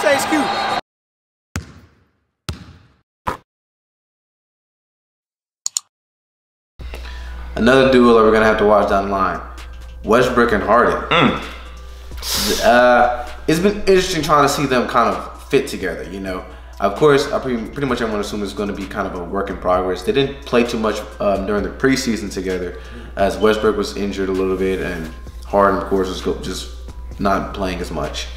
Chase Q. Another duo that we're gonna have to watch down the line, Westbrook and Harden. It's been interesting trying to see them kind of fit together, you know. Of course, pretty much everyone assumes it's going to be kind of a work in progress. They didn't play too much during the preseason together, as Westbrook was injured a little bit, and Harden, of course, was just not playing as much.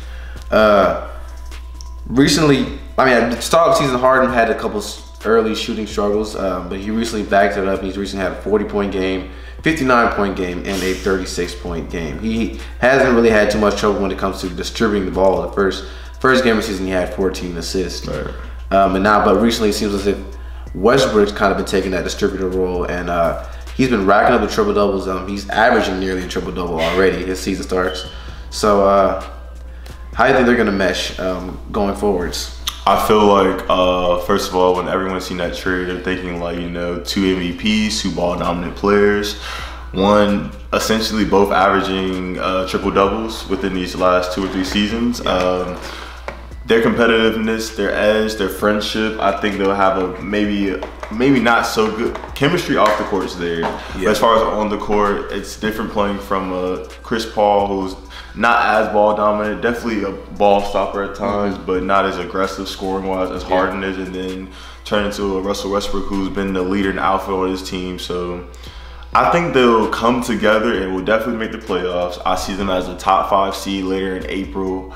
Recently, at the start of the season, Harden had a couple early shooting struggles, but he recently backed it up. He's recently had a 40-point game, 59-point game, and a 36-point game. He hasn't really had too much trouble when it comes to distributing the ball. The first game of the season, he had 14 assists. Right. But recently, it seems as if Westbrook's kind of been taking that distributor role, and he's been racking up the triple doubles. He's averaging nearly a triple double already. His season starts. So, how do you think they're gonna mesh going forwards? I feel like, first of all, when everyone's seen that trade, they're thinking like, you know, 2 MVPs, 2 ball dominant players, one essentially both averaging triple doubles within these last 2 or 3 seasons. Their competitiveness, their edge, their friendship, I think they'll have a maybe not so good chemistry off the court's there. But as far as on the court, it's different playing from Chris Paul, who's not as ball dominant, definitely a ball stopper at times, but not as aggressive scoring wise as Harden is, and then turn into a Russell Westbrook, who's been the leader and alpha on his team. So I think they'll come together and will definitely make the playoffs. I see them as a top 5 seed later in April.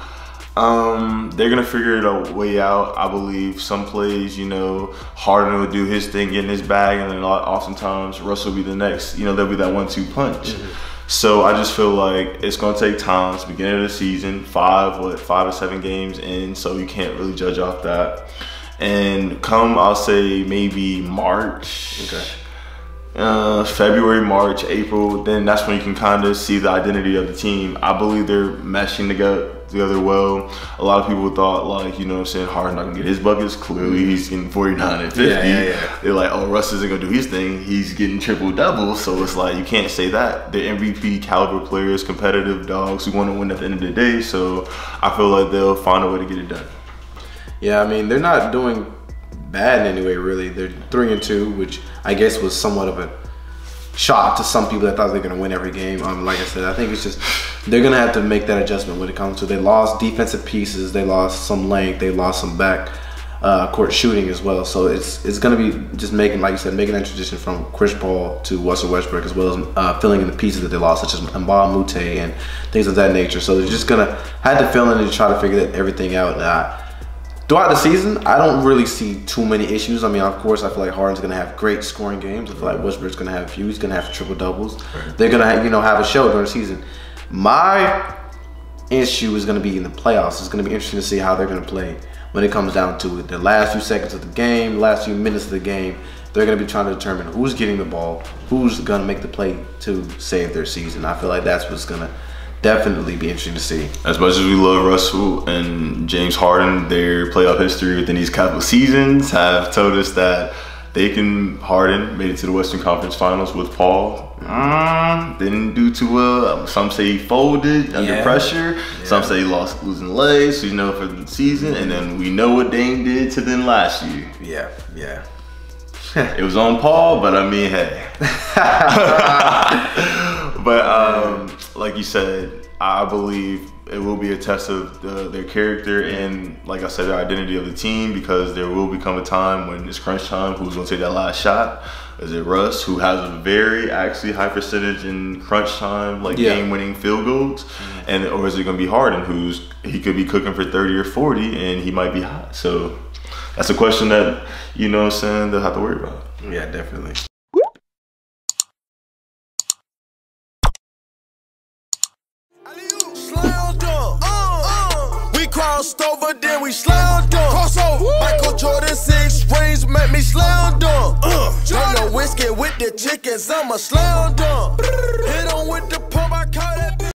They're gonna figure it a way out. I believe some plays, you know, Harden will do his thing, get in his bag, and then oftentimes Russell will be the next. You know, there'll be that 1-2 punch. So I just feel like it's gonna take time. It's the beginning of the season, 5 or 7 games in, so you can't really judge off that. And come, I'll say maybe March. February, March, April, then that's when you can kind of see the identity of the team. I believe they're meshing together well. A lot of people thought, like, you know what I'm saying, Harden's not gonna get his buckets. Clearly he's getting 49 and 50. They're like, oh, Russ isn't gonna do his thing. He's getting triple double. So it's like, you can't say that. They're MVP caliber players, competitive dogs who want to win at the end of the day. So I feel like they'll find a way to get it done. Yeah, I mean, they're not doing bad in any way, really. They're 3-2, which I guess was somewhat of a shock to some people that thought they were going to win every game. Like I said, I think it's just they're going to have to make that adjustment when it comes to. They lost defensive pieces, they lost some length, they lost some back court shooting as well. So it's going to be just making, like you said, making that transition from Chris Paul to Russell Westbrook, as well as filling in the pieces that they lost, such as Mbah Moute and things of that nature. So they're just going to have to fill in and try to figure everything out. Throughout the season, I don't really see too many issues. I mean, of course, I feel like Harden's going to have great scoring games. I feel like Westbrook's going to have a few. He's going to have triple doubles. They're going to have a show during the season. My issue is going to be in the playoffs. It's going to be interesting to see how they're going to play when it comes down to it. The last few seconds of the game, the last few minutes of the game, they're going to be trying to determine who's getting the ball, who's going to make the play to save their season. I feel like that's what's going to definitely be interesting to see. As much as we love Russell and James Harden, their playoff history within these couple seasons have told us that Harden made it to the Western Conference Finals with Paul. Didn't do too well. Some say he folded under pressure. Some say he lost losing legs, so you know, for the season. And then we know what Dame did to them last year. It was on Paul, but I mean, hey. But like you said, I believe it will be a test of their character and, like I said, their identity of the team, because there will become a time when it's crunch time. Who's going to take that last shot? Is it Russ, who has a very actually high percentage in crunch time, like game-winning field goals, or is it going to be Harden, he could be cooking for 30 or 40 and he might be hot? So that's a question that, you know what I'm saying, they'll have to worry about. Yeah, definitely. Crossed over, then we slammed dunk. Crossover. Michael Jordan 6 rings make me slam dunk. Don't know whiskey with the chickens, I'm a slam dunk.